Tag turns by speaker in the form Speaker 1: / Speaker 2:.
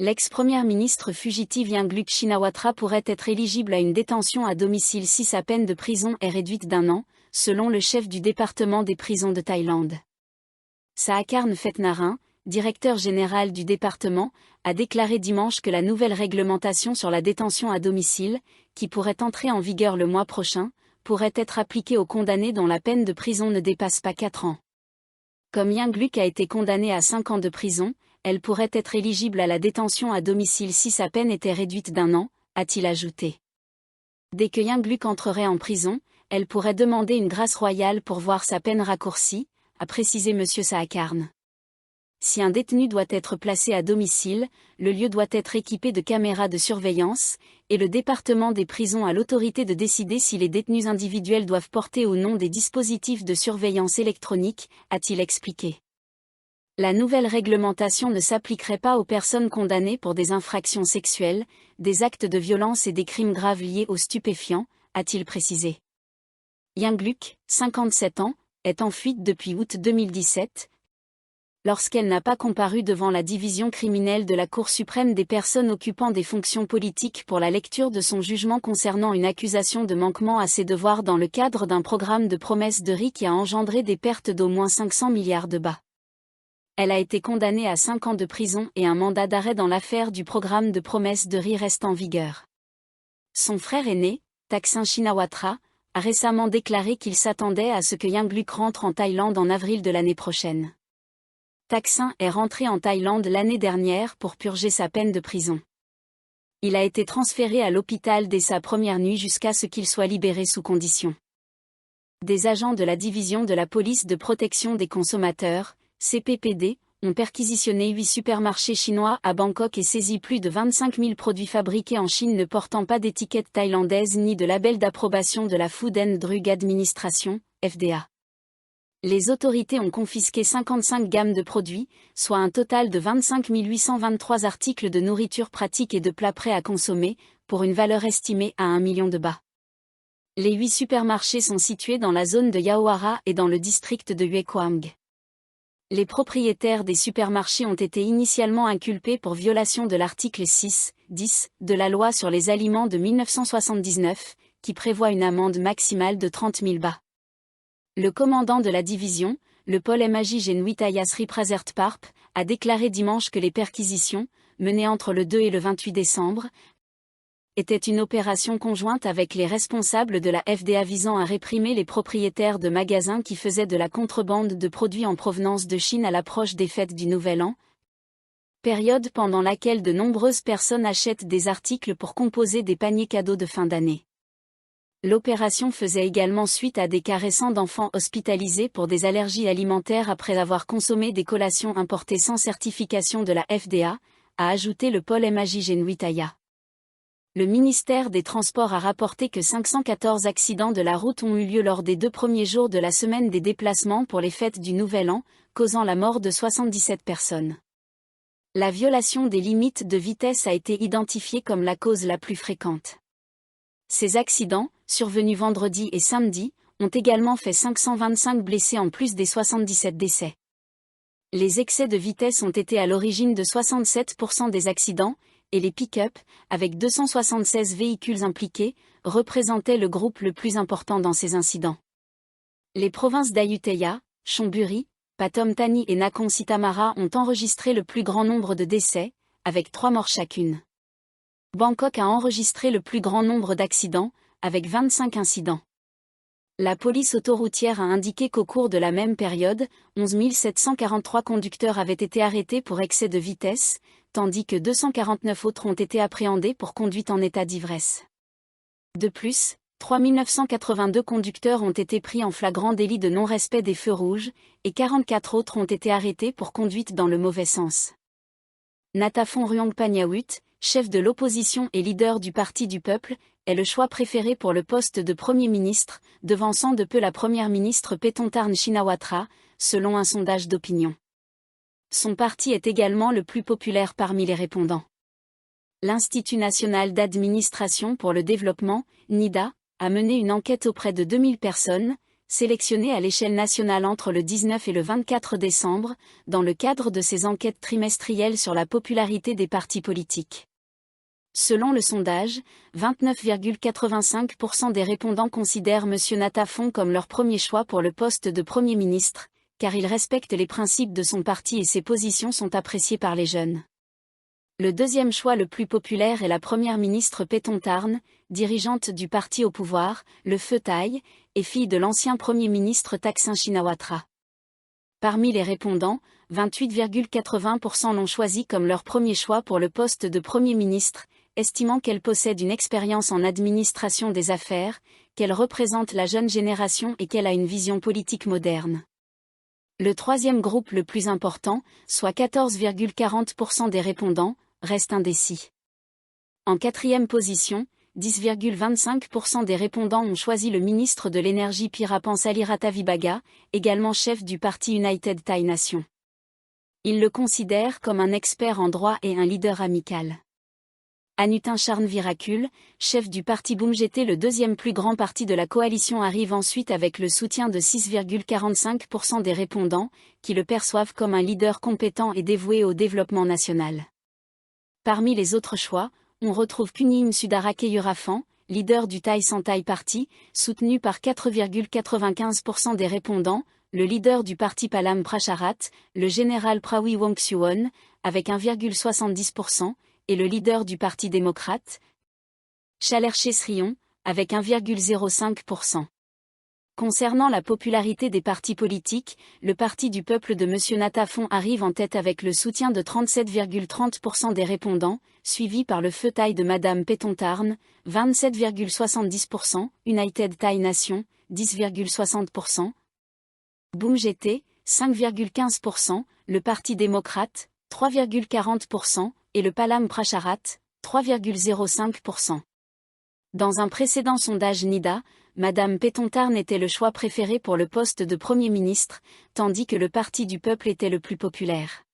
Speaker 1: L'ex-première ministre fugitive Yingluck Shinawatra pourrait être éligible à une détention à domicile si sa peine de prison est réduite d'1 an, selon le chef du département des prisons de Thaïlande. Saakarn Phetnarin, directeur général du département, a déclaré dimanche que la nouvelle réglementation sur la détention à domicile, qui pourrait entrer en vigueur le mois prochain, pourrait être appliquée aux condamnés dont la peine de prison ne dépasse pas 4 ans. Comme Yingluck a été condamné à 5 ans de prison, elle pourrait être éligible à la détention à domicile si sa peine était réduite d'1 an, a-t-il ajouté. Dès que Yingluck entrerait en prison, elle pourrait demander une grâce royale pour voir sa peine raccourcie, a précisé M. Saakarn. Si un détenu doit être placé à domicile, le lieu doit être équipé de caméras de surveillance, et le département des prisons a l'autorité de décider si les détenus individuels doivent porter ou non des dispositifs de surveillance électronique, a-t-il expliqué. La nouvelle réglementation ne s'appliquerait pas aux personnes condamnées pour des infractions sexuelles, des actes de violence et des crimes graves liés aux stupéfiants, a-t-il précisé. Yingluck, 57 ans, est en fuite depuis août 2017, lorsqu'elle n'a pas comparu devant la division criminelle de la Cour suprême des personnes occupant des fonctions politiques pour la lecture de son jugement concernant une accusation de manquement à ses devoirs dans le cadre d'un programme de promesses de riz qui a engendré des pertes d'au moins 500 milliards de baht. Elle a été condamnée à 5 ans de prison et un mandat d'arrêt dans l'affaire du programme de promesses de riz reste en vigueur. Son frère aîné, Thaksin Shinawatra, a récemment déclaré qu'il s'attendait à ce que Yingluck rentre en Thaïlande en avril de l'année prochaine. Thaksin est rentré en Thaïlande l'année dernière pour purger sa peine de prison. Il a été transféré à l'hôpital dès sa première nuit jusqu'à ce qu'il soit libéré sous condition. Des agents de la division de la police de protection des consommateurs, CPPD, ont perquisitionné 8 supermarchés chinois à Bangkok et saisi plus de 25 000 produits fabriqués en Chine ne portant pas d'étiquette thaïlandaise ni de label d'approbation de la Food and Drug Administration, FDA. Les autorités ont confisqué 55 gammes de produits, soit un total de 25 823 articles de nourriture pratique et de plats prêts à consommer, pour une valeur estimée à 1 million de bahts. Les 8 supermarchés sont situés dans la zone de Yaohara et dans le district de Huequang. Les propriétaires des supermarchés ont été initialement inculpés pour violation de l'article 6.10 de la loi sur les aliments de 1979, qui prévoit une amende maximale de 30 000 bahts. Le commandant de la division, le Pol Maji Genuitaya Sri Prasertparp, a déclaré dimanche que les perquisitions, menées entre le 2 et le 28 décembre, étaient une opération conjointe avec les responsables de la FDA visant à réprimer les propriétaires de magasins qui faisaient de la contrebande de produits en provenance de Chine à l'approche des fêtes du Nouvel An, période pendant laquelle de nombreuses personnes achètent des articles pour composer des paniers cadeaux de fin d'année. L'opération faisait également suite à des cas récents d'enfants hospitalisés pour des allergies alimentaires après avoir consommé des collations importées sans certification de la FDA, a ajouté le Pol Maji Genuitaya. Le ministère des Transports a rapporté que 514 accidents de la route ont eu lieu lors des 2 premiers jours de la semaine des déplacements pour les fêtes du Nouvel An, causant la mort de 77 personnes. La violation des limites de vitesse a été identifiée comme la cause la plus fréquente. Ces accidents, survenus vendredi et samedi, ont également fait 525 blessés en plus des 77 décès. Les excès de vitesse ont été à l'origine de 67% des accidents, et les pick-up, avec 276 véhicules impliqués, représentaient le groupe le plus important dans ces incidents. Les provinces d'Ayutthaya, Chonburi, Pathum Thani et Nakhon Si Thammarat ont enregistré le plus grand nombre de décès, avec 3 morts chacune. Bangkok a enregistré le plus grand nombre d'accidents, avec 25 incidents. La police autoroutière a indiqué qu'au cours de la même période, 11 743 conducteurs avaient été arrêtés pour excès de vitesse, tandis que 249 autres ont été appréhendés pour conduite en état d'ivresse. De plus, 3 982 conducteurs ont été pris en flagrant délit de non-respect des feux rouges, et 44 autres ont été arrêtés pour conduite dans le mauvais sens. Nathapong Ruangpaniawut, chef de l'opposition et leader du Parti du Peuple, est le choix préféré pour le poste de Premier ministre, devançant de peu la Première ministre Paetongtarn Shinawatra, selon un sondage d'opinion. Son parti est également le plus populaire parmi les répondants. L'Institut national d'administration pour le développement, NIDA, a mené une enquête auprès de 2000 personnes, sélectionnés à l'échelle nationale entre le 19 et le 24 décembre, dans le cadre de ces enquêtes trimestrielles sur la popularité des partis politiques. Selon le sondage, 29,85% des répondants considèrent M. Natafon comme leur premier choix pour le poste de Premier ministre, car il respecte les principes de son parti et ses positions sont appréciées par les jeunes. Le deuxième choix le plus populaire est la première ministre Péton Tarn, dirigeante du parti au pouvoir, le Pheu Thai, et fille de l'ancien Premier ministre Thaksin Shinawatra. Parmi les répondants, 28,80% l'ont choisi comme leur premier choix pour le poste de Premier ministre, estimant qu'elle possède une expérience en administration des affaires, qu'elle représente la jeune génération et qu'elle a une vision politique moderne. Le troisième groupe le plus important, soit 14,40% des répondants, reste indécis. En quatrième position, 10,25% des répondants ont choisi le ministre de l'Énergie Pirapan Salirata également chef du parti United Thai Nation. Ils le considèrent comme un expert en droit et un leader amical. Anutin Charnvirakul, chef du parti BoomJT, le deuxième plus grand parti de la coalition, arrive ensuite avec le soutien de 6,45% des répondants, qui le perçoivent comme un leader compétent et dévoué au développement national. Parmi les autres choix, on retrouve Kunim Sudarakeyurafan, leader du Thai Santhai Party, soutenu par 4,95% des répondants, le leader du parti Palam Pracharat, le général Prawi Wongsuwon, avec 1,70%, et le leader du Parti démocrate, Chalerche Srion, avec 1,05%. Concernant la popularité des partis politiques, le Parti du peuple de M. Natafon arrive en tête avec le soutien de 37,30% des répondants, suivi par le Pheu Thai de Mme Péton Tarn, 27,70%, United Thai Nation, 10,60%, BoomJT, 5,15%, le Parti démocrate, 3,40%, et le Palam Pracharat, 3,05%. Dans un précédent sondage NIDA, Mme Péton Tarn était le choix préféré pour le poste de Premier ministre, tandis que le Parti du peuple était le plus populaire.